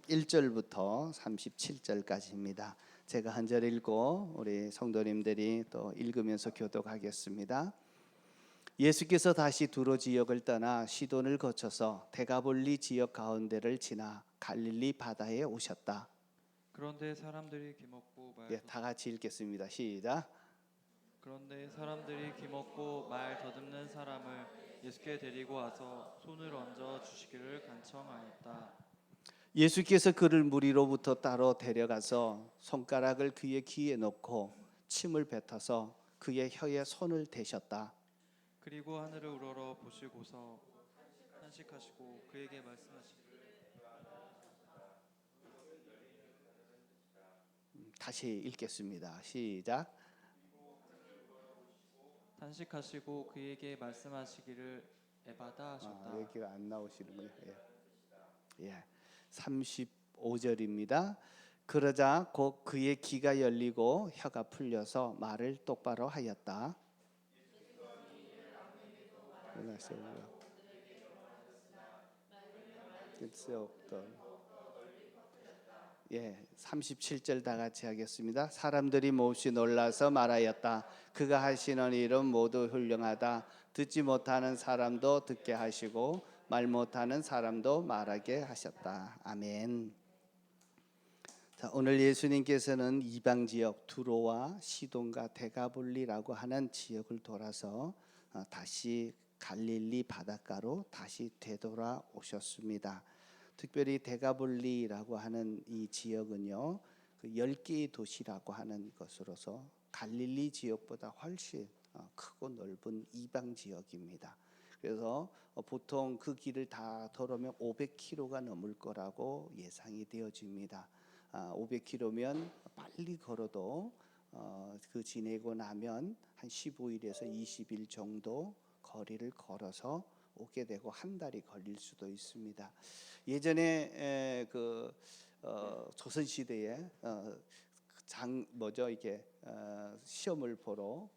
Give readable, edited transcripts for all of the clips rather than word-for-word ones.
1절부터 37절까지입니다. 제가 한 절 읽고 우리 성도님들이 또 읽으면서 교독하겠습니다. 예수께서 다시 두로 지역을 떠나 시돈을 거쳐서 데가볼리 지역 가운데를 지나 갈릴리 바다에 오셨다. 그런데 사람들이 기먹고 다 같이 읽겠습니다. 시작. 그런데 사람들이 기먹고 말 더듬는 사람을 예수께 데리고 와서 손을 얹어 주시기를 간청하였다. 예수께서 그를 무리로부터 따로 데려가서 손가락을 그의 귀에 넣고 침을 뱉어서 그의 혀에 손을 대셨다. 그리고 하늘을 우러러 보시고서 탄식하시고 그에게 말씀하시기를 다시 읽겠습니다. 시작. 탄식하시고 그에게 말씀하시기를 에바다 하셨다. 여기가 안 나오시는군요. 예. 35절입니다. 그러자 곧 그의 귀가 열리고 혀가 풀려서 말을 똑바로 하였다. 예, 37절 다 같이 하겠습니다. 사람들이 몹시 놀라서 말하였다. 그가 하시는 일은 모두 훌륭하다. 듣지 못하는 사람도 듣게 하시고 말 못하는 사람도 말하게 하셨다. 아멘. 자, 오늘 예수님께서는 이방 지역 두로와 시돈과 데가볼리라고 하는 지역을 돌아서 다시 갈릴리 바닷가로 다시 되돌아오셨습니다. 특별히 데가볼리라고 하는 이 지역은요, 그 10개의 도시라고 하는 것으로서 갈릴리 지역보다 훨씬 크고 넓은 이방 지역입니다. 그래서 보통 그 길을 다 돌으면 500km가 넘을 거라고 예상이 되어집니다. 500km면 빨리 걸어도 그 지내고 나면 한 15일에서 20일 정도 거리를 걸어서 오게 되고 한 달이 걸릴 수도 있습니다. 예전에 조선 시대에 시험을 보러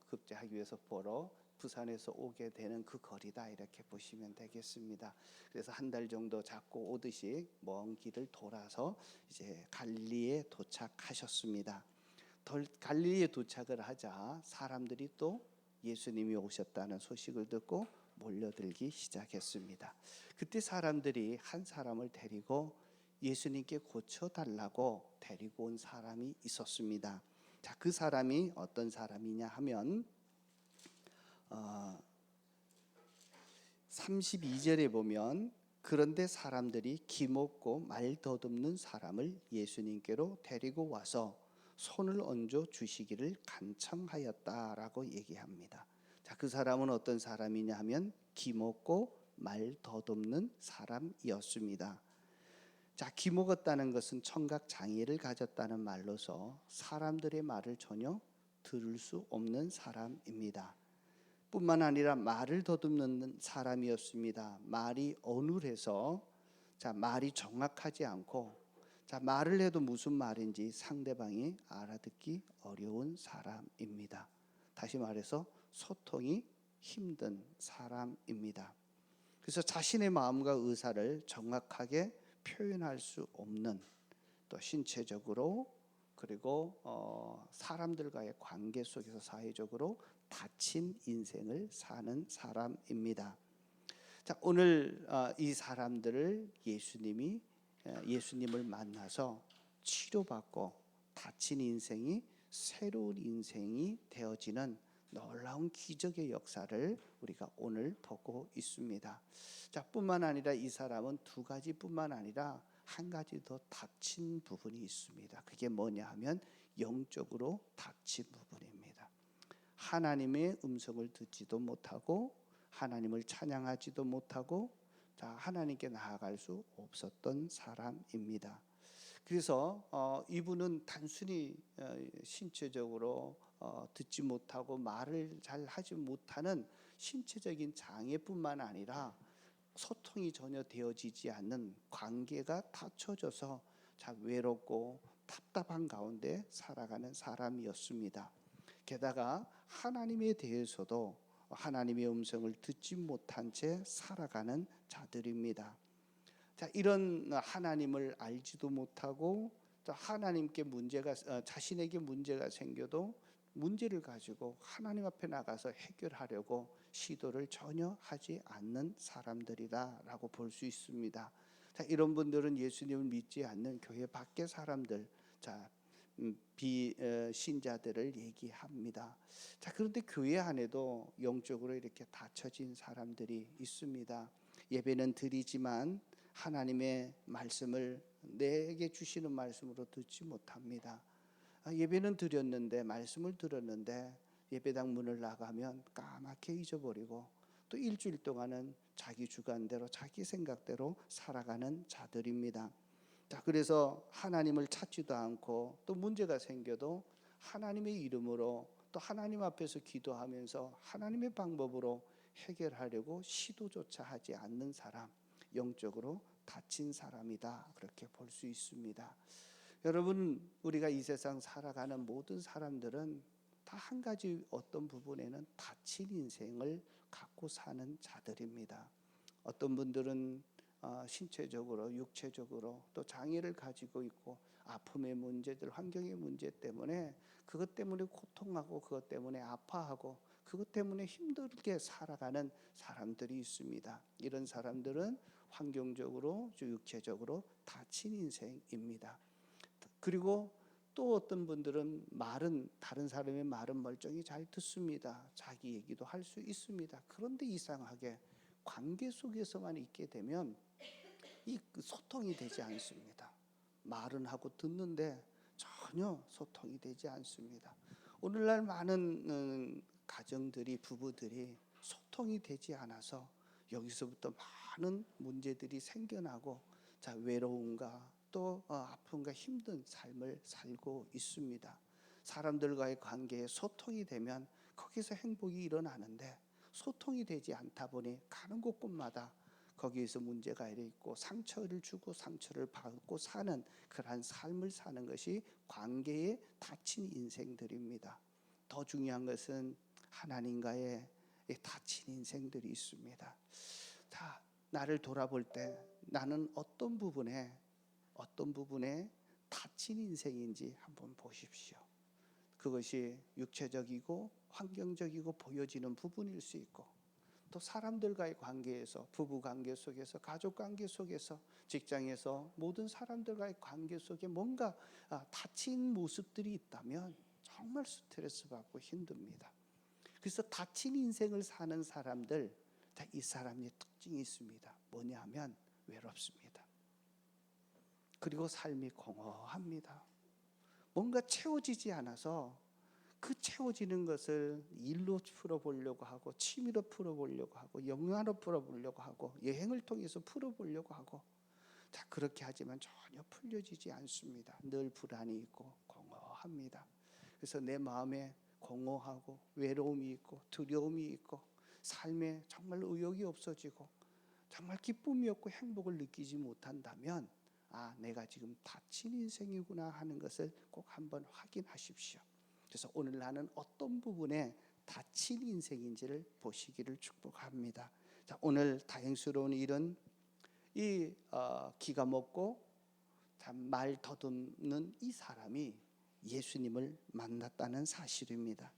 급제하기 위해서 보러 부산에서 오게 되는 그 거리다 이렇게 보시면 되겠습니다. 그래서 한 달 정도 잡고 오듯이 먼 길을 돌아서 이제 갈릴리에 도착하셨습니다. 갈릴리에 도착을 하자 사람들이 또 예수님이 오셨다는 소식을 듣고 몰려들기 시작했습니다. 그때 사람들이 한 사람을 데리고 예수님께 고쳐달라고 데리고 온 사람이 있었습니다. 자, 그 사람이 어떤 사람이냐 하면 32절에 보면 그런데 사람들이 기먹고 말 더듬는 사람을 예수님께로 데리고 와서 손을 얹어 주시기를 간청하였다라고 얘기합니다. 자, 그 사람은 어떤 사람이냐 하면 기먹고 말 더듬는 사람이었습니다. 자, 기먹었다는 것은 청각 장애를 가졌다는 말로서 사람들의 말을 전혀 들을 수 없는 사람입니다. 뿐만 아니라 말을 더듬는 사람이었습니다. 말이 어눌해서 말이 정확하지 않고 말을 해도 무슨 말인지 상대방이 알아듣기 어려운 사람입니다. 다시 말해서 소통이 힘든 사람입니다. 그래서 자신의 마음과 의사를 정확하게 표현할 수 없는, 또 신체적으로 그리고 사람들과의 관계 속에서 사회적으로 다친 인생을 사는 사람입니다. 자, 오늘 이 사람들을 예수님을 만나서 치료받고 다친 인생이 새로운 인생이 되어지는 놀라운 기적의 역사를 우리가 오늘 보고 있습니다. 자, 뿐만 아니라 이 사람은 두 가지뿐만 아니라 한 가지 더 다친 부분이 있습니다. 그게 뭐냐 하면 영적으로 다친 부분입니다. 하나님의 음성을 듣지도 못하고 하나님을 찬양하지도 못하고 하나님께 나아갈 수 없었던 사람입니다. 그래서 이분은 단순히 신체적으로 듣지 못하고 말을 잘 하지 못하는 신체적인 장애뿐만 아니라 소통이 전혀 되어지지 않는 관계가 닫혀져서 외롭고 답답한 가운데 살아가는 사람이었습니다. 게다가 하나님에 대해서도 하나님의 음성을 듣지 못한 채 살아가는 자들입니다. 자, 이런 하나님을 알지도 못하고 또 하나님께 자신에게 문제가 생겨도 문제를 가지고 하나님 앞에 나가서 해결하려고 시도를 전혀 하지 않는 사람들이다라고 볼 수 있습니다. 자, 이런 분들은 예수님을 믿지 않는 교회 밖의 사람들, 자, 비신자들을 얘기합니다. 자, 그런데 교회 안에도 영적으로 이렇게 닫혀진 사람들이 있습니다. 예배는 드리지만 하나님의 말씀을 내게 주시는 말씀으로 듣지 못합니다. 예배는 드렸는데, 말씀을 들었는데 예배당 문을 나가면 까맣게 잊어버리고 또 일주일 동안은 자기 주관대로 자기 생각대로 살아가는 자들입니다. 자, 그래서 하나님을 찾지도 않고 또 문제가 생겨도 하나님의 이름으로 또 하나님 앞에서 기도하면서 하나님의 방법으로 해결하려고 시도조차 하지 않는 사람, 영적으로 닫힌 사람이다, 그렇게 볼 수 있습니다. 여러분, 우리가 이 세상 살아가는 모든 사람들은 다 한 가지 어떤 부분에는 닫힌 인생을 갖고 사는 자들입니다. 어떤 분들은 신체적으로, 육체적으로 또 장애를 가지고 있고 아픔의 문제들, 환경의 문제 때문에 그것 때문에 고통하고 그것 때문에 아파하고 그것 때문에 힘들게 살아가는 사람들이 있습니다. 이런 사람들은 환경적으로, 육체적으로 닫힌 인생입니다. 그리고 또 어떤 분들은 다른 사람의 말은 멀쩡히 잘 듣습니다. 자기 얘기도 할 수 있습니다. 그런데 이상하게 관계 속에서만 있게 되면 이 소통이 되지 않습니다. 말은 하고 듣는데 전혀 소통이 되지 않습니다. 오늘날 많은 가정들이, 부부들이 소통이 되지 않아서 여기서부터 많은 문제들이 생겨나고, 자, 외로움과 또 아픔과 힘든 삶을 살고 있습니다. 사람들과의 관계에 소통이 되면 거기서 행복이 일어나는데 소통이 되지 않다 보니 가는 곳곳마다 거기에서 문제가 있고 상처를 주고 상처를 받고 사는 그러한 삶을 사는 것이 관계에 닫힌 인생들입니다. 더 중요한 것은 하나님과의 닫힌 인생들이 있습니다. 자, 나를 돌아볼 때 나는 어떤 부분에 닫힌 인생인지 한번 보십시오. 그것이 육체적이고 환경적이고 보여지는 부분일 수 있고, 또 사람들과의 관계에서, 부부 관계 속에서, 가족 관계 속에서, 직장에서 모든 사람들과의 관계 속에 뭔가 닫힌 모습들이 있다면 정말 스트레스 받고 힘듭니다. 그래서 닫힌 인생을 사는 사람들, 이 사람의 특징이 있습니다. 뭐냐 하면 외롭습니다. 그리고 삶이 공허합니다. 뭔가 채워지지 않아서 그 채워지는 것을 일로 풀어보려고 하고, 취미로 풀어보려고 하고, 영화로 풀어보려고 하고, 여행을 통해서 풀어보려고 하고, 자, 그렇게 하지만 전혀 풀려지지 않습니다. 늘 불안이 있고 공허합니다. 그래서 내 마음에 공허하고 외로움이 있고 두려움이 있고 삶에 정말 의욕이 없어지고 정말 기쁨이 없고 행복을 느끼지 못한다면, 내가 지금 닫힌 인생이구나 하는 것을 꼭 한번 확인하십시오. 그래서 오늘 나는 어떤 부분에 닫힌 인생인지를 보시기를 축복합니다. 자, 오늘 다행스러운 일은 기가 먹고 말 더듬는 이 사람이 예수님을 만났다는 사실입니다.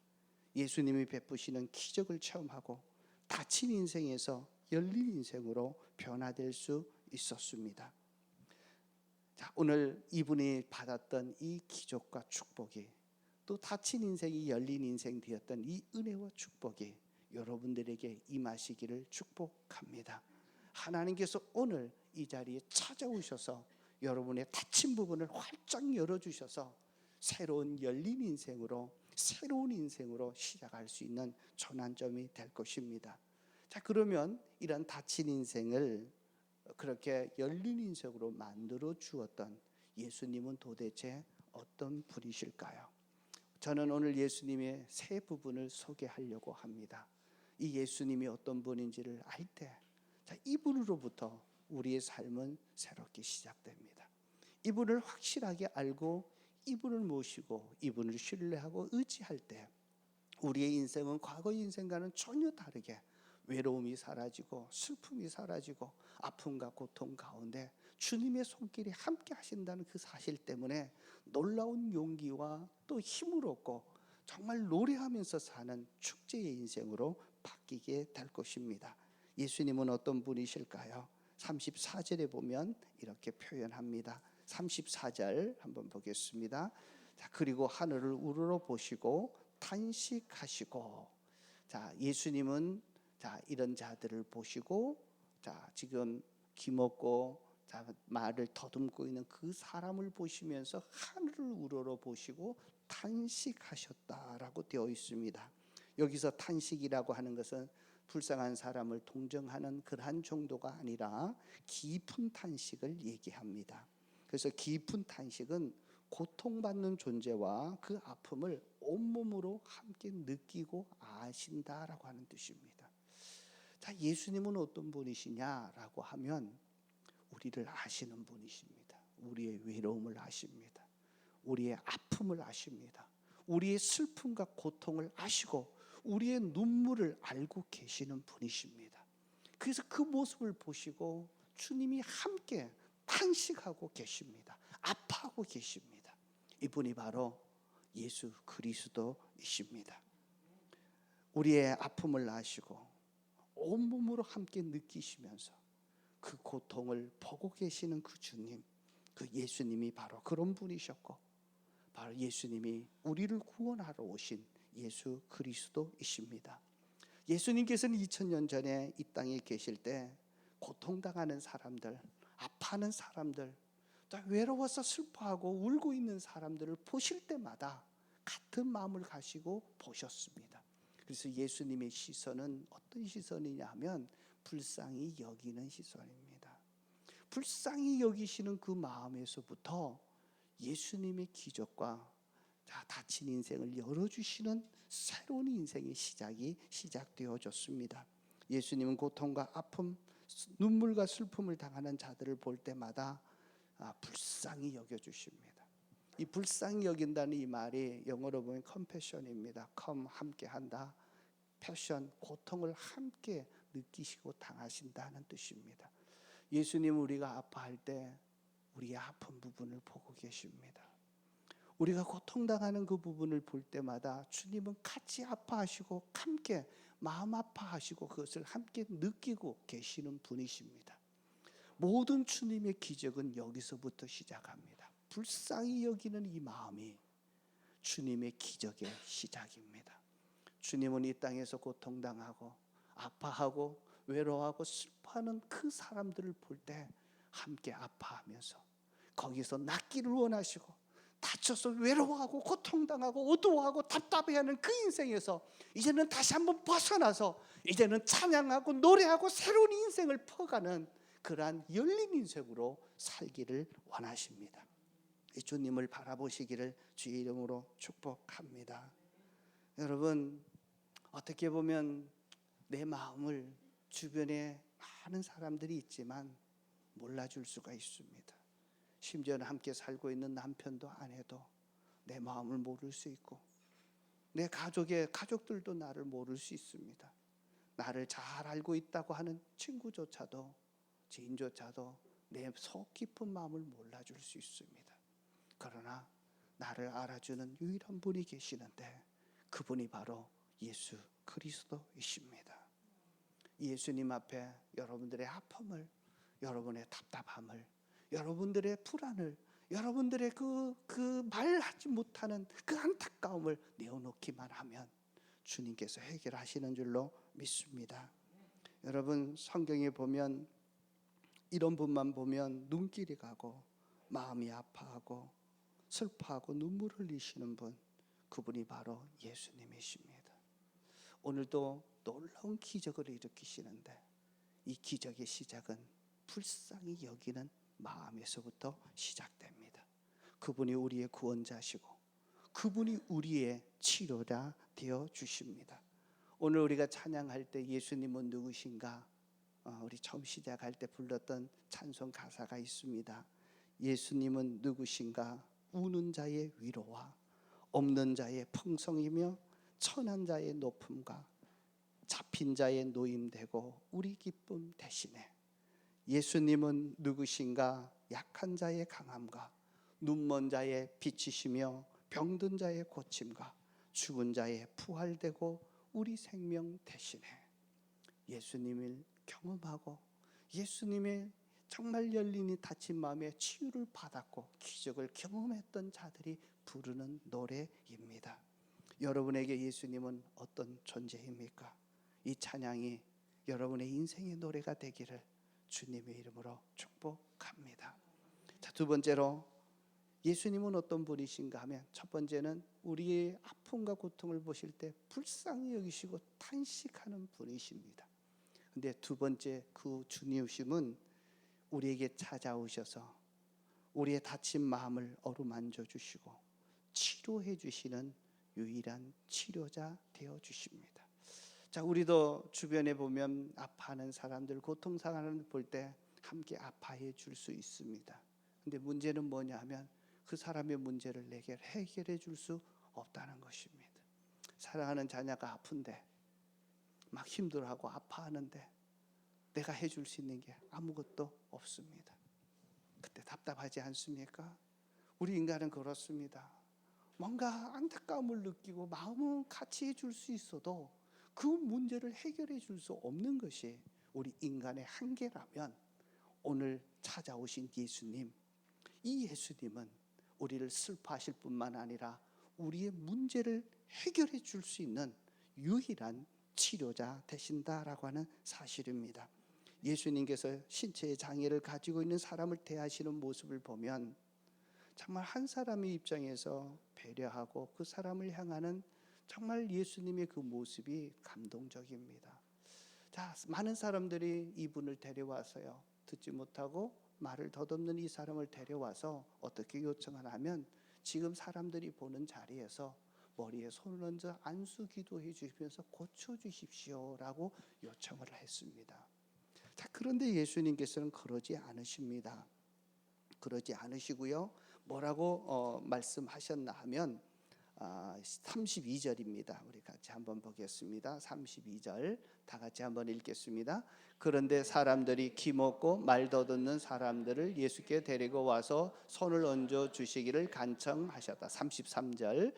예수님이 베푸시는 기적을 체험하고 닫힌 인생에서 열린 인생으로 변화될 수 있었습니다. 자, 오늘 이분이 받았던 이 기적과 축복이, 또 닫힌 인생이 열린 인생 되었던 이 은혜와 축복이 여러분들에게 임하시기를 축복합니다. 하나님께서 오늘 이 자리에 찾아오셔서 여러분의 닫힌 부분을 활짝 열어주셔서 새로운 열린 인생으로, 새로운 인생으로 시작할 수 있는 전환점이 될 것입니다. 자, 그러면 이런 닫힌 인생을 그렇게 열린 인생으로 만들어 주었던 예수님은 도대체 어떤 분이실까요? 저는 오늘 예수님의 세 부분을 소개하려고 합니다. 이 예수님이 어떤 분인지를 알 때, 자, 이분으로부터 우리의 삶은 새롭게 시작됩니다. 이분을 확실하게 알고 이분을 모시고 이분을 신뢰하고 의지할 때 우리의 인생은 과거 인생과는 전혀 다르게 외로움이 사라지고 슬픔이 사라지고 아픔과 고통 가운데 주님의 손길이 함께 하신다는 그 사실 때문에 놀라운 용기와 또 힘을 얻고 정말 노래하면서 사는 축제의 인생으로 바뀌게 될 것입니다. 예수님은 어떤 분이실까요? 34절에 보면 이렇게 표현합니다. 34절 한번 보겠습니다. 자, 그리고 하늘을 우러러 보시고 탄식하시고. 자, 예수님은 자, 이런 자들을 보시고 자, 지금 기먹고 자, 말을 더듬고 있는 그 사람을 보시면서 하늘을 우러러 보시고 탄식하셨다라고 되어 있습니다. 여기서 탄식이라고 하는 것은 불쌍한 사람을 동정하는 그러한 정도가 아니라 깊은 탄식을 얘기합니다. 그래서 깊은 탄식은 고통받는 존재와 그 아픔을 온몸으로 함께 느끼고 아신다라고 하는 뜻입니다. 자, 예수님은 어떤 분이시냐라고 하면 우리를 아시는 분이십니다. 우리의 외로움을 아십니다. 우리의 아픔을 아십니다. 우리의 슬픔과 고통을 아시고 우리의 눈물을 알고 계시는 분이십니다. 그래서 그 모습을 보시고 주님이 함께 탄식하고 계십니다. 아파하고 계십니다. 이분이 바로 예수 그리스도이십니다. 우리의 아픔을 아시고 온몸으로 함께 느끼시면서 그 고통을 보고 계시는 그 주님, 그 예수님이 바로 그런 분이셨고 바로 예수님이 우리를 구원하러 오신 예수 그리스도이십니다. 예수님께서는 2000년 전에 이 땅에 계실 때 고통당하는 사람들, 아파하는 사람들, 또 외로워서 슬퍼하고 울고 있는 사람들을 보실 때마다 같은 마음을 가지고 보셨습니다. 그래서 예수님의 시선은 어떤 시선이냐 하면 불쌍히 여기는 시선입니다. 불쌍히 여기시는 그 마음에서부터 예수님의 기적과 다친 인생을 열어주시는 새로운 인생의 시작되어졌습니다. 예수님은 고통과 아픔, 눈물과 슬픔을 당하는 자들을 볼 때마다 불쌍히 여겨주십니다. 이 불쌍히 여긴다는 이 말이 영어로 보면 compassion입니다. come 함께한다, passion 고통을 함께 느끼시고 당하신다는 뜻입니다. 예수님은 우리가 아파할 때 우리의 아픈 부분을 보고 계십니다. 우리가 고통당하는 그 부분을 볼 때마다 주님은 같이 아파하시고 함께 마음 아파하시고 그것을 함께 느끼고 계시는 분이십니다. 모든 주님의 기적은 여기서부터 시작합니다. 불쌍히 여기는 이 마음이 주님의 기적의 시작입니다. 주님은 이 땅에서 고통당하고 아파하고 외로워하고 슬퍼하는 그 사람들을 볼 때 함께 아파하면서 거기서 낫기를 원하시고 다쳐서 외로워하고 고통당하고 어두워하고 답답해하는 그 인생에서 이제는 다시 한번 벗어나서 이제는 찬양하고 노래하고 새로운 인생을 퍼가는 그러한 열린 인생으로 살기를 원하십니다. 이 주님을 바라보시기를 주의 이름으로 축복합니다. 여러분, 어떻게 보면 내 마음을 주변에 많은 사람들이 있지만 몰라줄 수가 있습니다. 심지어는 함께 살고 있는 남편도 아내도 내 마음을 모를 수 있고 내 가족들도 나를 모를 수 있습니다. 나를 잘 알고 있다고 하는 친구조차도 지인조차도 내 속 깊은 마음을 몰라줄 수 있습니다. 그러나 나를 알아주는 유일한 분이 계시는데 그분이 바로 예수 그리스도이십니다. 예수님 앞에 여러분들의 아픔을, 여러분의 답답함을, 여러분들의 불안을, 여러분들의 그 말하지 못하는 그 안타까움을 내어놓기만 하면 주님께서 해결하시는 줄로 믿습니다. 여러분, 성경에 보면 이런 분만 보면 눈길이 가고 마음이 아파하고 슬퍼하고 눈물 흘리시는 분, 그분이 바로 예수님이십니다. 오늘도 놀라운 기적을 일으키시는데 이 기적의 시작은 불쌍히 여기는 마음에서부터 시작됩니다. 그분이 우리의 구원자시고 그분이 우리의 치료자 되어 주십니다. 오늘 우리가 찬양할 때 예수님은 누구신가? 우리 처음 시작할 때 불렀던 찬송 가사가 있습니다. 예수님은 누구신가? 우는 자의 위로와 없는 자의 풍성이며 천한 자의 높음과 잡힌 자의 노임되고 우리 기쁨 대신에 예수님은 누구신가? 약한 자의 강함과 눈먼 자의 빛이시며 병든 자의 고침과 죽은 자의 부활되고 우리 생명 대신에 예수님을 경험하고 예수님의 정말 열린이 닫힌 마음에 치유를 받았고 기적을 경험했던 자들이 부르는 노래입니다. 여러분에게 예수님은 어떤 존재입니까? 이 찬양이 여러분의 인생의 노래가 되기를 주님의 이름으로 축복합니다. 자, 두 번째로 예수님은 어떤 분이신가 하면 첫 번째는 우리의 아픔과 고통을 보실 때 불쌍히 여기시고 탄식하는 분이십니다. 근데 두 번째 그 주님이심은 우리에게 찾아오셔서 우리의 다친 마음을 어루만져 주시고 치료해 주시는 유일한 치료자 되어 주십니다. 자, 우리도 주변에 보면 아파하는 사람들, 고통상하는 사람들 볼 때 함께 아파해 줄 수 있습니다. 근데 문제는 뭐냐 하면 그 사람의 문제를 내게 해결해 줄 수 없다는 것입니다. 사랑하는 자녀가 아픈데 막 힘들어하고 아파하는데 내가 해줄 수 있는 게 아무것도 없습니다. 그때 답답하지 않습니까? 우리 인간은 그렇습니다. 뭔가 안타까움을 느끼고 마음은 같이 해줄 수 있어도 그 문제를 해결해 줄 수 없는 것이 우리 인간의 한계라면 오늘 찾아오신 예수님, 이 예수님은 우리를 슬퍼하실 뿐만 아니라 우리의 문제를 해결해 줄 수 있는 유일한 치료자 되신다라고 하는 사실입니다. 예수님께서 신체의 장애를 가지고 있는 사람을 대하시는 모습을 보면 정말 한 사람의 입장에서 배려하고 그 사람을 향하는 정말 예수님의 그 모습이 감동적입니다. 자, 많은 사람들이 이분을 데려와서요, 듣지 못하고 말을 더듬는 이 사람을 데려와서 어떻게 요청을 하면 지금 사람들이 보는 자리에서 머리에 손을 얹어 안수 기도해 주시면서 고쳐주십시오라고 요청을 했습니다. 자, 그런데 예수님께서는 그러지 않으십니다. 그러지 않으시고요, 뭐라고 말씀하셨나 하면 32절입니다. 우리 같이 한번 보겠습니다. 32절 다 같이 한번 읽겠습니다. 그런데 사람들이 기먹고 말 더듬는 사람들을 예수께 데리고 와서 손을 얹어 주시기를 간청하셨다. 33절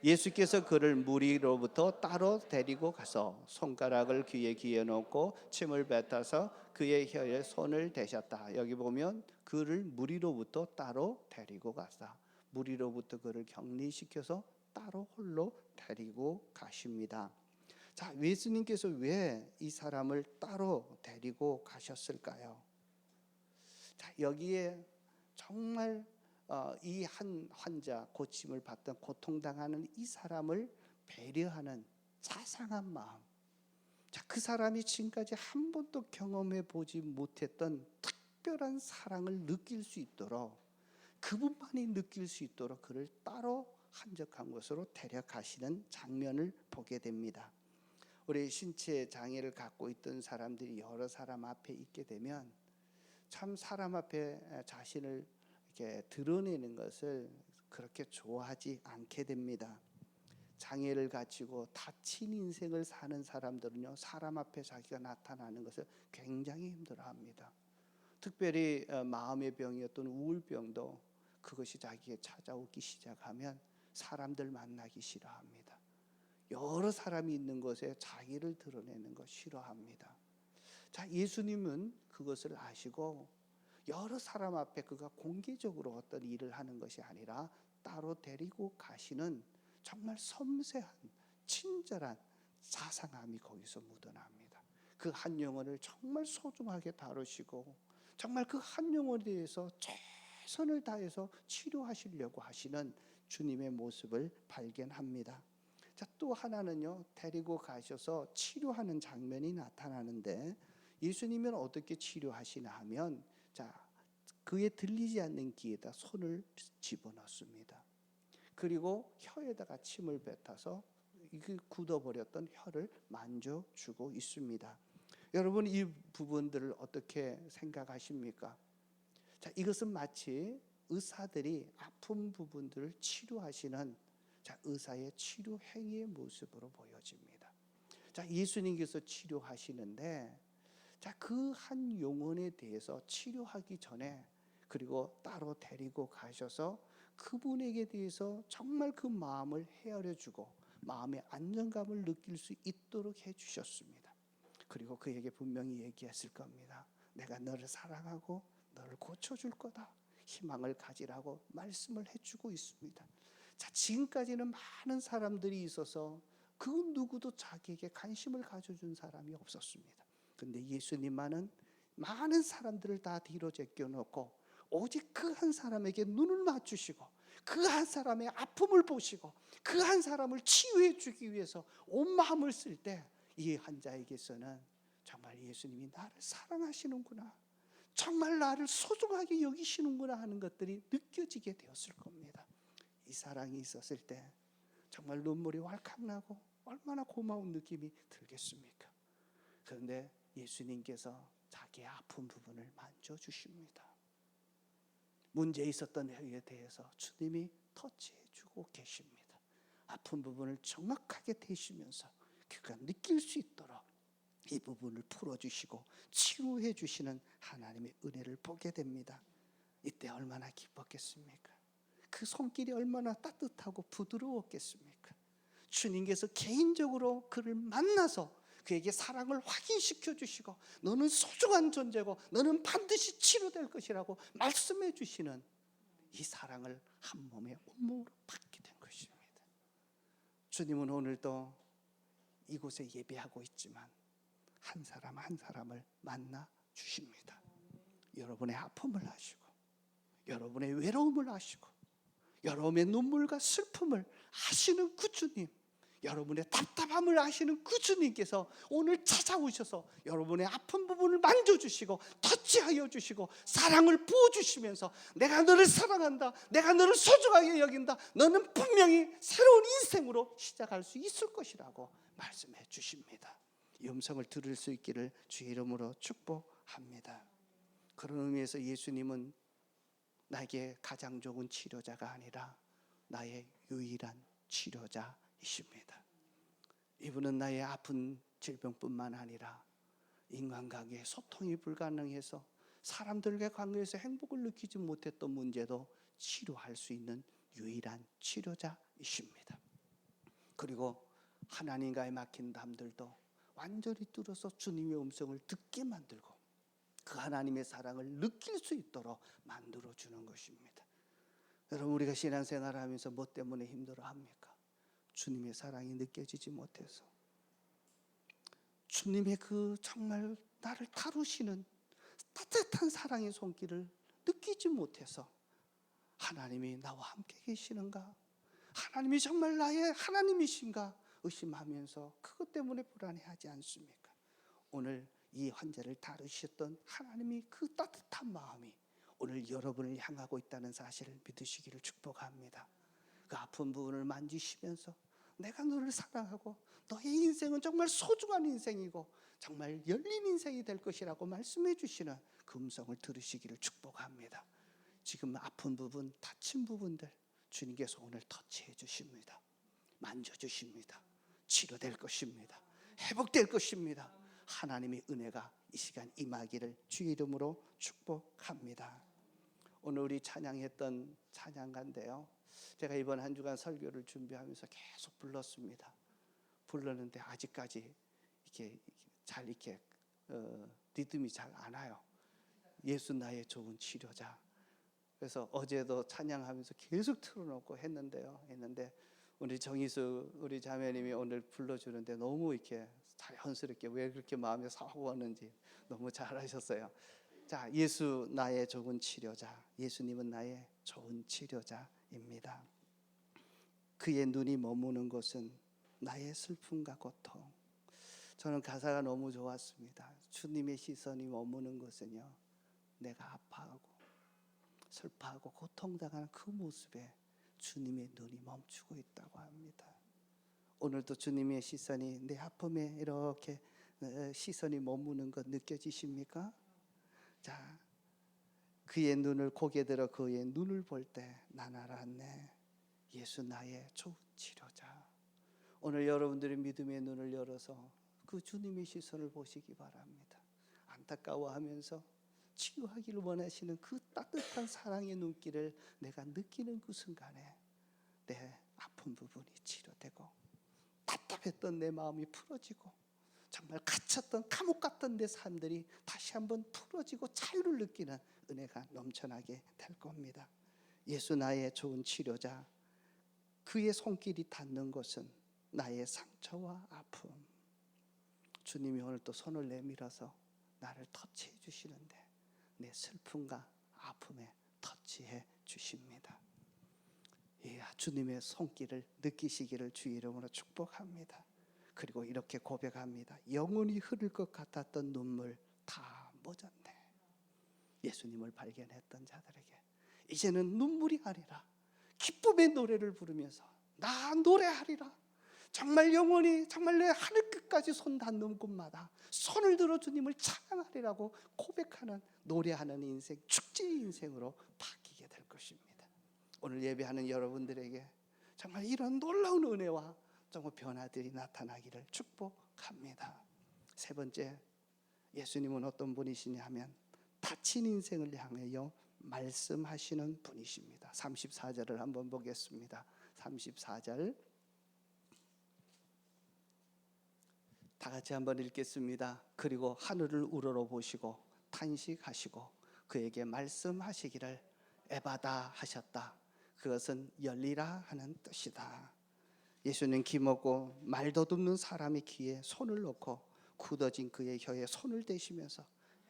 예수께서 그를 무리로부터 따로 데리고 가서 손가락을 귀에 놓고 침을 뱉어서 그의 혀에 손을 대셨다. 여기 보면 그를 무리로부터 따로 데리고 갔다. 무리로부터 그를 격리시켜서 따로 홀로 데리고 가십니다. 자, 예수님께서 왜 이 사람을 따로 데리고 가셨을까요? 자, 여기에 정말 이 한 환자, 고침을 받던 고통당하는 이 사람을 배려하는 자상한 마음. 자, 그 사람이 지금까지 한 번도 경험해 보지 못했던 특별한 사랑을 느낄 수 있도록, 그분만이 느낄 수 있도록 그를 따로 한적한 곳으로 데려가시는 장면을 보게 됩니다. 우리 신체 장애를 갖고 있던 사람들이 여러 사람 앞에 있게 되면 참 사람 앞에 자신을 이렇게 드러내는 것을 그렇게 좋아하지 않게 됩니다. 장애를 가지고 다친 인생을 사는 사람들은요, 사람 앞에 자기가 나타나는 것을 굉장히 힘들어합니다. 특별히 마음의 병이었던 우울병도 그것이 자기에게 찾아오기 시작하면 사람들 만나기 싫어합니다. 여러 사람이 있는 곳에 자기를 드러내는 것 싫어합니다. 자, 예수님은 그것을 아시고 여러 사람 앞에 그가 공개적으로 어떤 일을 하는 것이 아니라 따로 데리고 가시는 정말 섬세한 친절한 자상함이 거기서 묻어납니다. 그 한 영혼을 정말 소중하게 다루시고 정말 그 한 영혼에 대해서 최선을 다해서 치료하시려고 하시는 주님의 모습을 발견합니다. 자, 또 하나는요, 데리고 가셔서 치료하는 장면이 나타나는데 예수님은 어떻게 치료하시나 하면, 자, 그의 들리지 않는 귀에다 손을 집어넣습니다. 그리고 혀에다가 침을 뱉어서 굳어버렸던 혀를 만져주고 있습니다. 여러분, 이 부분들을 어떻게 생각하십니까? 자, 이것은 마치 의사들이 아픈 부분들을 치료하시는, 자, 의사의 치료 행위의 모습으로 보여집니다. 자, 예수님께서 치료하시는데, 자, 그 한 영혼에 대해서 치료하기 전에 그리고 따로 데리고 가셔서 그분에게 대해서 정말 그 마음을 헤아려주고 마음의 안정감을 느낄 수 있도록 해주셨습니다. 그리고 그에게 분명히 얘기했을 겁니다. 내가 너를 사랑하고 너를 고쳐줄 거다. 희망을 가지라고 말씀을 해주고 있습니다. 자, 지금까지는 많은 사람들이 있어서 그 누구도 자기에게 관심을 가져준 사람이 없었습니다. 근데 예수님만은 많은 사람들을 다 뒤로 제껴놓고 오직 그 한 사람에게 눈을 맞추시고 그 한 사람의 아픔을 보시고 그 한 사람을 치유해 주기 위해서 온 마음을 쓸 때 이 환자에게서는 정말 예수님이 나를 사랑하시는구나, 정말 나를 소중하게 여기시는구나 하는 것들이 느껴지게 되었을 겁니다. 이 사랑이 있었을 때 정말 눈물이 왈칵 나고 얼마나 고마운 느낌이 들겠습니까? 그런데 예수님께서 자기의 아픈 부분을 만져주십니다. 문제 있었던 해에 대해서 주님이 터치해주고 계십니다. 아픈 부분을 정확하게 대시면서 그가 느낄 수 있도록 이 부분을 풀어주시고 치유해 주시는 하나님의 은혜를 보게 됩니다. 이때 얼마나 기뻤겠습니까? 그 손길이 얼마나 따뜻하고 부드러웠겠습니까? 주님께서 개인적으로 그를 만나서 그에게 사랑을 확인시켜 주시고 너는 소중한 존재고 너는 반드시 치료될 것이라고 말씀해 주시는 이 사랑을 한 몸에 온몸으로 받게 된 것입니다. 주님은 오늘도 이곳에 예배하고 있지만 한 사람 한 사람을 만나 주십니다. 여러분의 아픔을 아시고 여러분의 외로움을 아시고 여러분의 눈물과 슬픔을 아시는 그 주님, 여러분의 답답함을 아시는 그 주님께서 오늘 찾아오셔서 여러분의 아픈 부분을 만져주시고 터치하여 주시고 사랑을 부어주시면서 내가 너를 사랑한다, 내가 너를 소중하게 여긴다, 너는 분명히 새로운 인생으로 시작할 수 있을 것이라고 말씀해 주십니다. 이 음성을 들을 수 있기를 주의 이름으로 축복합니다. 그런 의미에서 예수님은 나에게 가장 좋은 치료자가 아니라 나의 유일한 치료자이십니다. 이분은 나의 아픈 질병뿐만 아니라 인간관계에 소통이 불가능해서 사람들과 관계에서 행복을 느끼지 못했던 문제도 치료할 수 있는 유일한 치료자이십니다. 그리고 하나님과의 막힌 담들도 완전히 뚫어서 주님의 음성을 듣게 만들고 그 하나님의 사랑을 느낄 수 있도록 만들어주는 것입니다. 여러분, 우리가 신앙생활을 하면서 뭐 때문에 힘들어합니까? 주님의 사랑이 느껴지지 못해서, 주님의 그 정말 나를 다루시는 따뜻한 사랑의 손길을 느끼지 못해서 하나님이 나와 함께 계시는가? 하나님이 정말 나의 하나님이신가? 의심하면서 그것 때문에 불안해하지 않습니까? 오늘 이 환자를 다루셨던 하나님이 그 따뜻한 마음이 오늘 여러분을 향하고 있다는 사실을 믿으시기를 축복합니다. 그 아픈 부분을 만지시면서 내가 너를 사랑하고 너의 인생은 정말 소중한 인생이고 정말 열린 인생이 될 것이라고 말씀해 주시는 그 음성을 들으시기를 축복합니다. 지금 아픈 부분, 다친 부분들 주님께서 오늘 터치해 주십니다. 만져주십니다. 치료될 것입니다. 회복될 것입니다. 하나님의 은혜가 이 시간 임하기를 주의 이름으로 축복합니다. 오늘 우리 찬양했던 찬양가인데요, 제가 이번 한 주간 설교를 준비하면서 계속 불렀습니다. 불렀는데 아직까지 이렇게 리듬이 잘 안 와요. 예수 나의 좋은 치료자. 그래서 어제도 찬양하면서 계속 틀어놓고 했는데 우리 정희수 우리 자매님이 오늘 불러주는데 너무 이렇게 자연스럽게 왜 그렇게 마음에 사고 왔는지 너무 잘하셨어요. 자, 예수 나의 좋은 치료자, 예수님은 나의 좋은 치료자입니다. 그의 눈이 머무는 곳은 나의 슬픔과 고통. 저는 가사가 너무 좋았습니다. 주님의 시선이 머무는 곳은요, 내가 아파하고 슬퍼하고 고통당하는 그 모습에 주님의 눈이 멈추고 있다고 합니다. 오늘도 주님의 시선이 내 아픔에 이렇게 시선이 머무는 것 느껴지십니까? 자, 그의 눈을 고개 들어 그의 눈을 볼 때 난 알았네. 예수 나의 좋은 치료자. 오늘 여러분들이 믿음의 눈을 열어서 그 주님의 시선을 보시기 바랍니다. 안타까워하면서 치유하기를 원하시는 그 따뜻한 사랑의 눈길을 내가 느끼는 그 순간에 내 아픈 부분이 치료되고 답답했던 내 마음이 풀어지고 정말 갇혔던 감옥 같던 내 삶들이 다시 한번 풀어지고 자유를 느끼는 은혜가 넘쳐나게 될 겁니다. 예수 나의 좋은 치료자, 그의 손길이 닿는 곳은 나의 상처와 아픔. 주님이 오늘 또 손을 내밀어서 나를 터치해 주시는데 내 슬픔과 아픔에 터치해 주십니다. 주님의 손길을 느끼시기를 주의 이름으로 축복합니다. 그리고 이렇게 고백합니다. 영원히 흐를 것 같았던 눈물 다 멎었네. 예수님을 발견했던 자들에게 이제는 눈물이 아니라 기쁨의 노래를 부르면서 나 노래하리라. 정말 영원히 정말 내 하늘 끝까지 손 닿는 곳마다 손을 들어 주님을 찬양하리라고 고백하는 노래하는 인생, 축제의 인생으로 바뀌게 될 것입니다. 오늘 예배하는 여러분들에게 정말 이런 놀라운 은혜와 정말 변화들이 나타나기를 축복합니다. 세 번째, 예수님은 어떤 분이시냐 하면 다친 인생을 향하여 말씀하시는 분이십니다. 34절을 한번 보겠습니다. 34절 다 같이 한번 읽겠습니다. 그리고 하늘을 우러러 보시고 탄식하시고 그에게 말씀하시기를 에바다 하셨다. 그것은 열리라 하는 뜻이다. 예수는 기먹고 말 더듬는 사람의 귀에 손을 놓고 굳어진 그의 혀에 손을 대시면서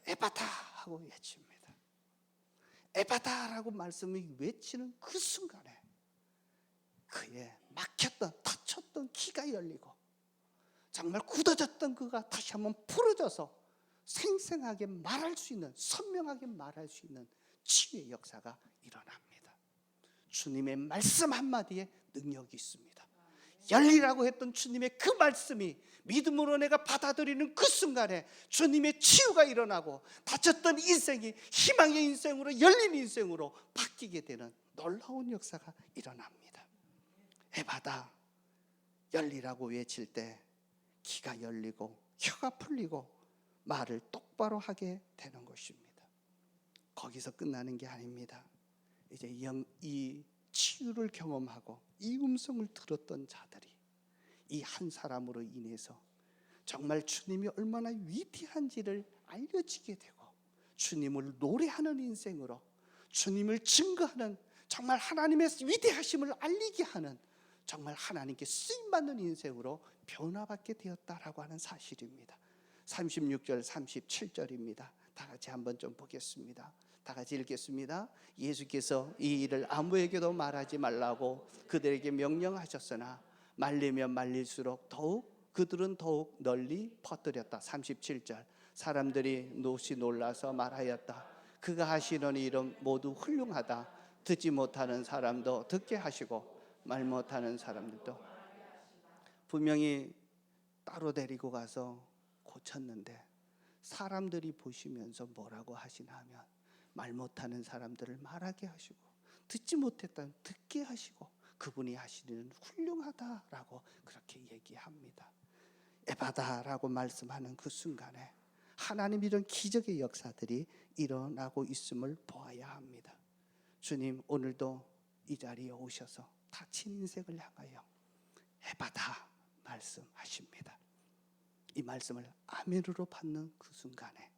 에바다 하고 외칩니다. 에바다라고 말씀을 외치는 그 순간에 그의 막혔던 닫혔던 귀가 열리고 정말 굳어졌던 그가 다시 한번 풀어져서 생생하게 말할 수 있는, 선명하게 말할 수 있는 치유의 역사가 일어납니다. 주님의 말씀 한마디에 능력이 있습니다. 열리라고 했던 주님의 그 말씀이 믿음으로 내가 받아들이는 그 순간에 주님의 치유가 일어나고 닫혔던 인생이 희망의 인생으로 열린 인생으로 바뀌게 되는 놀라운 역사가 일어납니다. 에바다, 열리라고 외칠 때 귀가 열리고 혀가 풀리고 말을 똑바로 하게 되는 것입니다. 거기서 끝나는 게 아닙니다. 이제 이 치유를 경험하고 이 음성을 들었던 자들이 이 한 사람으로 인해서 정말 주님이 얼마나 위대한지를 알려지게 되고 주님을 노래하는 인생으로 주님을 증거하는 정말 하나님의 위대하심을 알리게 하는 정말 하나님께 쓰임받는 인생으로 변화받게 되었다라고 하는 사실입니다. 36절 37절입니다. 다 같이 한번 좀 보겠습니다. 다 같이 읽겠습니다. 예수께서 이 일을 아무에게도 말하지 말라고 그들에게 명령하셨으나 말리면 말릴수록 그들은 더욱 널리 퍼뜨렸다. 37절 사람들이 몹시 놀라서 말하였다. 그가 하시는 일은 모두 훌륭하다. 듣지 못하는 사람도 듣게 하시고 말 못하는 사람들도 분명히 따로 데리고 가서 고쳤는데 사람들이 보시면서 뭐라고 하시나 하면 말 못하는 사람들을 말하게 하시고 듣지 못했다면 듣게 하시고 그분이 하시는 훌륭하다라고 그렇게 얘기합니다. 에바다라고 말씀하는 그 순간에 하나님 이런 기적의 역사들이 일어나고 있음을 보아야 합니다. 주님 오늘도 이 자리에 오셔서 다친 인생을 향하여 에바다 말씀하십니다. 이 말씀을 아멘으로 받는 그 순간에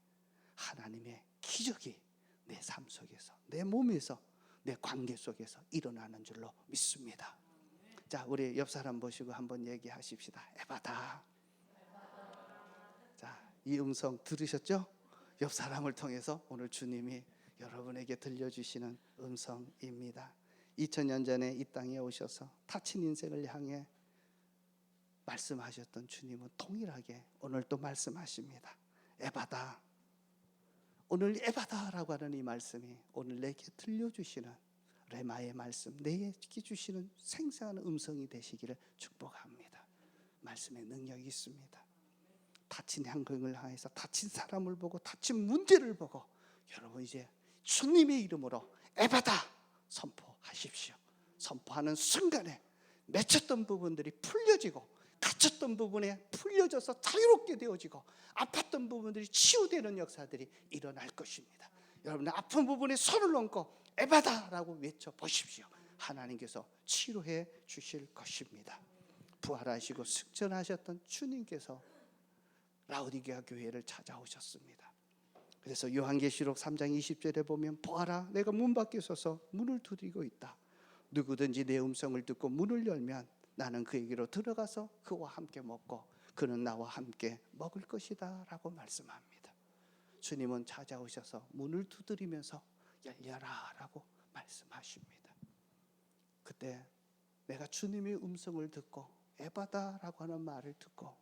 하나님의 기적이 내 삶 속에서 내 몸에서 내 관계 속에서 일어나는 줄로 믿습니다. 자, 우리 옆 사람 보시고 한번 얘기하십시다. 에바다. 자, 이 음성 들으셨죠? 옆 사람을 통해서 오늘 주님이 여러분에게 들려주시는 음성입니다. 2000년 전에 이 땅에 오셔서 다친 인생을 향해 말씀하셨던 주님은 동일하게 오늘 또 말씀하십니다. 에바다. 오늘 에바다라고 하는 이 말씀이 오늘 내게 들려주시는 레마의 말씀, 내게 주시는 생생한 음성이 되시기를 축복합니다. 말씀의 능력이 있습니다. 다친 향경을 향해서 다친 사람을 보고 다친 문제를 보고 여러분 이제 주님의 이름으로 에바다 선포하십시오. 선포하는 순간에 맺혔던 부분들이 풀려지고 갇혔던 부분에 풀려져서 자유롭게 되어지고 아팠던 부분들이 치유되는 역사들이 일어날 것입니다. 여러분 아픈 부분에 손을 얹고 에바다라고 외쳐보십시오. 하나님께서 치료해 주실 것입니다. 부활하시고 승천하셨던 주님께서 라오디게아 교회를 찾아오셨습니다. 그래서 요한계시록 3장 20절에 보면 보아라 내가 문 밖에 서서 문을 두드리고 있다. 누구든지 내 음성을 듣고 문을 열면 나는 그에게로 들어가서 그와 함께 먹고 그는 나와 함께 먹을 것이다 라고 말씀합니다. 주님은 찾아오셔서 문을 두드리면서 열려라 라고 말씀하십니다. 그때 내가 주님의 음성을 듣고 에바다라고 하는 말을 듣고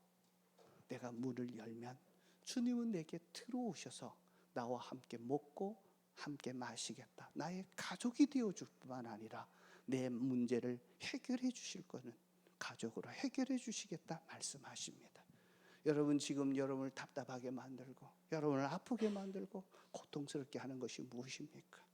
내가 문을 열면 주님은 내게 들어오셔서 나와 함께 먹고 함께 마시겠다. 나의 가족이 되어줄 뿐만 아니라 내 문제를 해결해 주실 거는 가족으로 해결해 주시겠다 말씀하십니다. 여러분 지금 여러분을 답답하게 만들고 여러분을 아프게 만들고 고통스럽게 하는 것이 무엇입니까?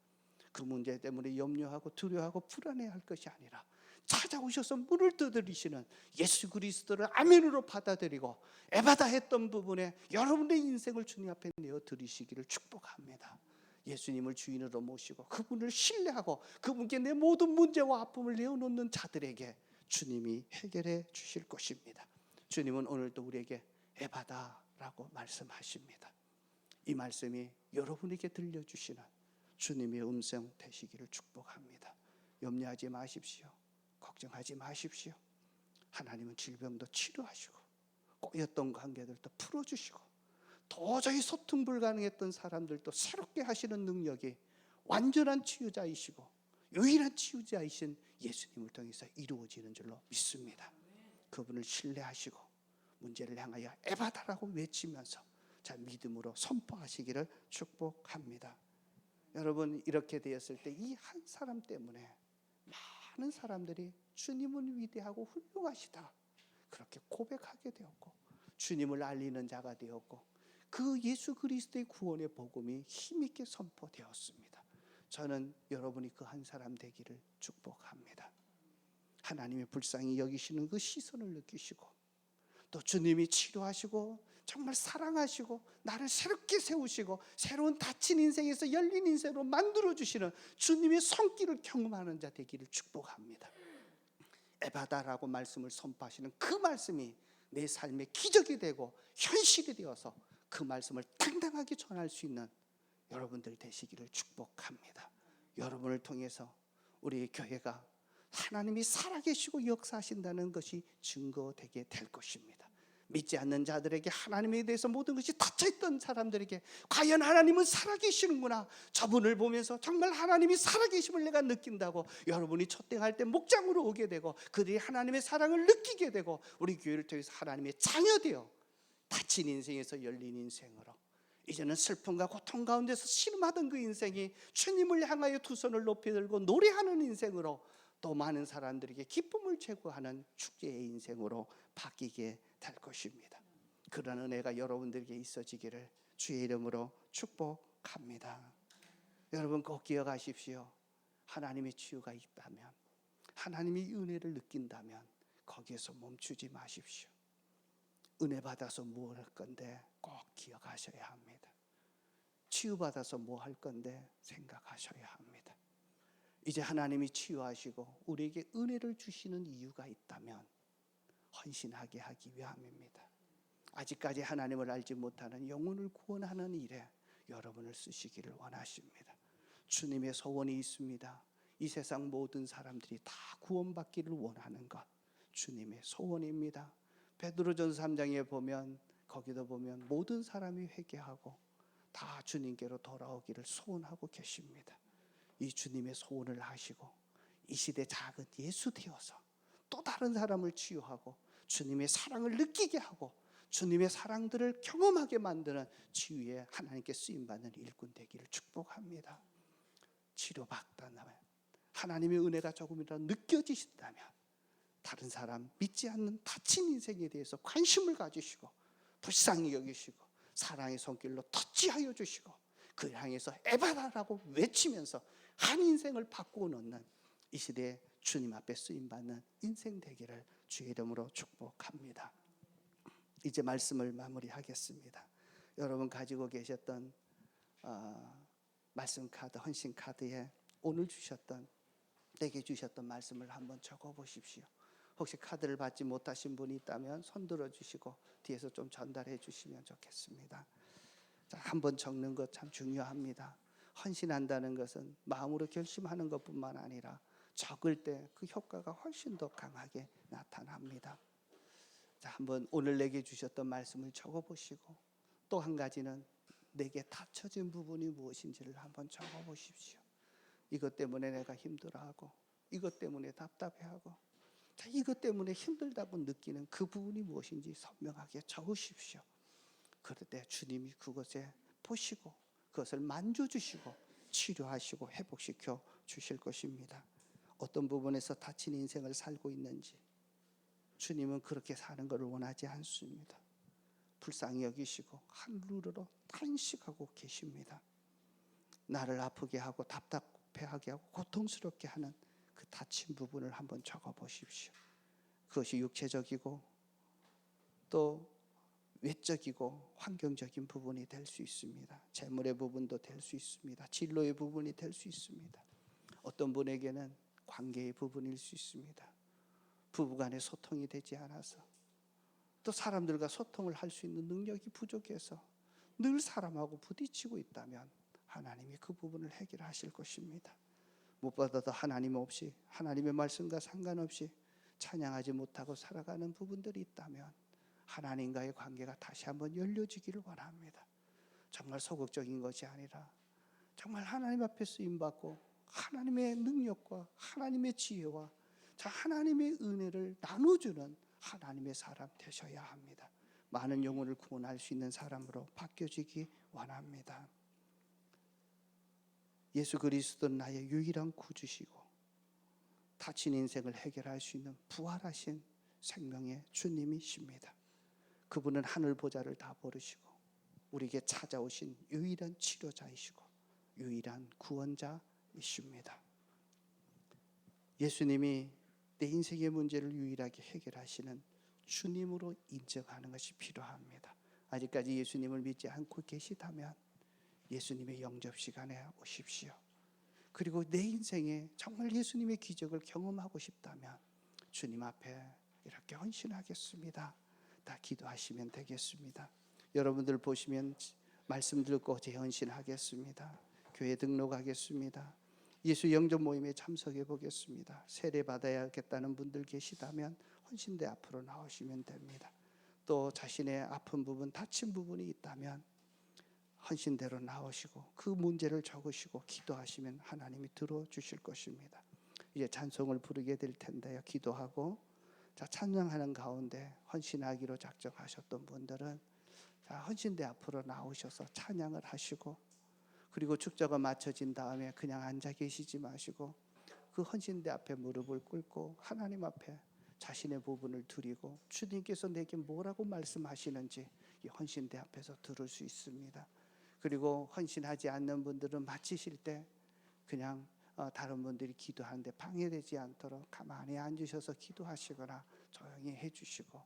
그 문제 때문에 염려하고 두려워하고 불안해할 것이 아니라 찾아오셔서 문을 두드리시는 예수 그리스도를 아멘으로 받아들이고 에바다 했던 부분에 여러분의 인생을 주님 앞에 내어드리시기를 축복합니다. 예수님을 주인으로 모시고 그분을 신뢰하고 그분께 내 모든 문제와 아픔을 내어놓는 자들에게 주님이 해결해 주실 것입니다. 주님은 오늘도 우리에게 에바다라고 말씀하십니다. 이 말씀이 여러분에게 들려주시는 주님의 음성 되시기를 축복합니다. 염려하지 마십시오. 걱정하지 마십시오. 하나님은 질병도 치료하시고 꼬였던 관계들도 풀어주시고 도저히 소통 불가능했던 사람들도 새롭게 하시는 능력이 완전한 치유자이시고 유일한 치유자이신 예수님을 통해서 이루어지는 줄로 믿습니다. 그분을 신뢰하시고 문제를 향하여 에바다라고 외치면서 자 믿음으로 선포하시기를 축복합니다. 여러분 이렇게 되었을 때 이 한 사람 때문에 많은 사람들이 주님은 위대하고 훌륭하시다 그렇게 고백하게 되었고 주님을 알리는 자가 되었고 그 예수 그리스도의 구원의 복음이 힘있게 선포되었습니다. 저는 여러분이 그 한 사람 되기를 축복합니다. 하나님의 불쌍히 여기시는 그 시선을 느끼시고 또 주님이 치료하시고 정말 사랑하시고 나를 새롭게 세우시고 새로운 닫힌 인생에서 열린 인생으로 만들어주시는 주님의 손길을 경험하는 자 되기를 축복합니다. 에바다라고 말씀을 선포하시는 그 말씀이 내 삶의 기적이 되고 현실이 되어서 그 말씀을 당당하게 전할 수 있는 여러분들 되시기를 축복합니다. 여러분을 통해서 우리 교회가 하나님이 살아계시고 역사하신다는 것이 증거되게 될 것입니다. 믿지 않는 자들에게 하나님에 대해서 모든 것이 닫혀있던 사람들에게 과연 하나님은 살아계시는구나 저분을 보면서 정말 하나님이 살아계심을 내가 느낀다고 여러분이 초땡할 때 목장으로 오게 되고 그들이 하나님의 사랑을 느끼게 되고 우리 교회를 통해서 하나님의 자녀되어 닫힌 인생에서 열린 인생으로 이제는 슬픔과 고통 가운데서 신음하던 그 인생이 주님을 향하여 두 손을 높이 들고 노래하는 인생으로 또 많은 사람들에게 기쁨을 제공하는 축제의 인생으로 바뀌게 될 것입니다. 그런 은혜가 여러분들에게 있어지기를 주의 이름으로 축복합니다. 여러분 꼭 기억하십시오. 하나님의 치유가 있다면 하나님의 은혜를 느낀다면 거기에서 멈추지 마십시오. 은혜 받아서 뭐 할 건데 꼭 기억하셔야 합니다. 치유받아서 뭐 할 건데 생각하셔야 합니다. 이제 하나님이 치유하시고 우리에게 은혜를 주시는 이유가 있다면 헌신하게 하기 위함입니다. 아직까지 하나님을 알지 못하는 영혼을 구원하는 일에 여러분을 쓰시기를 원하십니다. 주님의 소원이 있습니다. 이 세상 모든 사람들이 다 구원받기를 원하는 것 주님의 소원입니다. 베드로전서 3장에 보면 거기도 보면 모든 사람이 회개하고 다 주님께로 돌아오기를 소원하고 계십니다. 이 주님의 소원을 하시고 이 시대 작은 예수 되어서 또 다른 사람을 치유하고 주님의 사랑을 느끼게 하고 주님의 사랑들을 경험하게 만드는 치유에 하나님께 쓰임받는 일꾼 되기를 축복합니다. 치료받다면 하나님의 은혜가 조금이라도 느껴지신다면 다른 사람 믿지 않는 다친 인생에 대해서 관심을 가지시고 불쌍히 여기시고 사랑의 손길로 터치하여 주시고 그를 향해서 에바다라고 외치면서 한 인생을 바꾸어 놓는 이 시대에 주님 앞에 쓰임받는 인생 되기를 주의 이름으로 축복합니다. 이제 말씀을 마무리하겠습니다. 여러분 가지고 계셨던 말씀 카드, 헌신 카드에 오늘 주셨던, 내게 주셨던 말씀을 한번 적어 보십시오. 혹시 카드를 받지 못하신 분이 있다면 손 들어 주시고 뒤에서 좀 전달해 주시면 좋겠습니다. 자, 한번 적는 것 참 중요합니다. 헌신한다는 것은 마음으로 결심하는 것뿐만 아니라 적을 때 그 효과가 훨씬 더 강하게 나타납니다. 자, 한번 오늘 내게 주셨던 말씀을 적어 보시고, 또 한 가지는 내게 닫혀진 부분이 무엇인지를 한번 적어 보십시오. 이것 때문에 내가 힘들어하고, 이것 때문에 답답해하고, 자, 이것 때문에 힘들다고 느끼는 그 부분이 무엇인지 선명하게 적으십시오. 그럴 때 주님이 그것에 보시고 그것을 만져주시고 치료하시고 회복시켜 주실 것입니다. 어떤 부분에서 다친 인생을 살고 있는지 주님은 그렇게 사는 것을 원하지 않습니다. 불쌍히 여기시고 하늘으로 탄식하고 계십니다. 나를 아프게 하고 답답해하게 하고 고통스럽게 하는 그 다친 부분을 한번 적어 보십시오. 그것이 육체적이고 또 외적이고 환경적인 부분이 될 수 있습니다. 재물의 부분도 될 수 있습니다. 진로의 부분이 될 수 있습니다. 어떤 분에게는 관계의 부분일 수 있습니다. 부부간의 소통이 되지 않아서, 또 사람들과 소통을 할 수 있는 능력이 부족해서 늘 사람하고 부딪히고 있다면 하나님이 그 부분을 해결하실 것입니다. 무엇보다도 하나님 없이, 하나님의 말씀과 상관없이 찬양하지 못하고 살아가는 부분들이 있다면 하나님과의 관계가 다시 한번 열려지기를 원합니다. 정말 소극적인 것이 아니라 정말 하나님 앞에 쓰임받고 하나님의 능력과 하나님의 지혜와 하나님의 은혜를 나눠주는 하나님의 사람 되셔야 합니다. 많은 영혼을 구원할 수 있는 사람으로 바뀌어지기 원합니다. 예수 그리스도는 나의 유일한 구주시고 다친 인생을 해결할 수 있는 부활하신 생명의 주님이십니다. 그분은 하늘 보좌를 다 버리시고 우리에게 찾아오신 유일한 치료자이시고 유일한 구원자이십니다. 예수님이 내 인생의 문제를 유일하게 해결하시는 주님으로 인정하는 것이 필요합니다. 아직까지 예수님을 믿지 않고 계시다면 예수님의 영접 시간에 오십시오. 그리고 내 인생에 정말 예수님의 기적을 경험하고 싶다면 주님 앞에 이렇게 헌신하겠습니다. 다 기도하시면 되겠습니다. 여러분들 보시면 말씀 듣고 재헌신하겠습니다. 교회 등록하겠습니다. 예수 영접 모임에 참석해 보겠습니다. 세례 받아야겠다는 분들 계시다면 헌신대 앞으로 나오시면 됩니다. 또 자신의 아픈 부분, 다친 부분이 있다면 헌신대로 나오시고 그 문제를 적으시고 기도하시면 하나님이 들어주실 것입니다. 이제 찬송을 부르게 될 텐데요. 기도하고 찬양하는 가운데 헌신하기로 작정하셨던 분들은 헌신대 앞으로 나오셔서 찬양을 하시고, 그리고 축제가 마쳐진 다음에 그냥 앉아 계시지 마시고 그 헌신대 앞에 무릎을 꿇고 하나님 앞에 자신의 부분을 드리고 주님께서 내게 뭐라고 말씀하시는지 이 헌신대 앞에서 들을 수 있습니다. 그리고 헌신하지 않는 분들은 마치실 때 그냥 다른 분들이 기도하는데 방해되지 않도록 가만히 앉으셔서 기도하시거나 조용히 해주시고,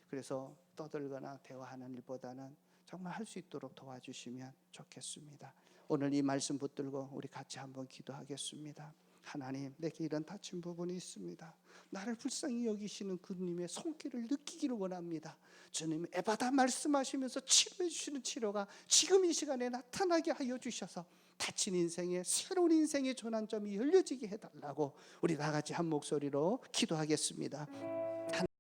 그래서 떠들거나 대화하는 일보다는 정말 할 수 있도록 도와주시면 좋겠습니다. 오늘 이 말씀 붙들고 우리 같이 한번 기도하겠습니다. 하나님, 내게 이런 다친 부분이 있습니다. 나를 불쌍히 여기시는 그님의 손길을 느끼기를 원합니다. 주님, 에바다 말씀하시면서 치료해 주시는 치료가 지금 이 시간에 나타나게 하여 주셔서 다친 인생에 새로운 인생의 전환점이 열려지게 해달라고 우리 다 같이 한 목소리로 기도하겠습니다.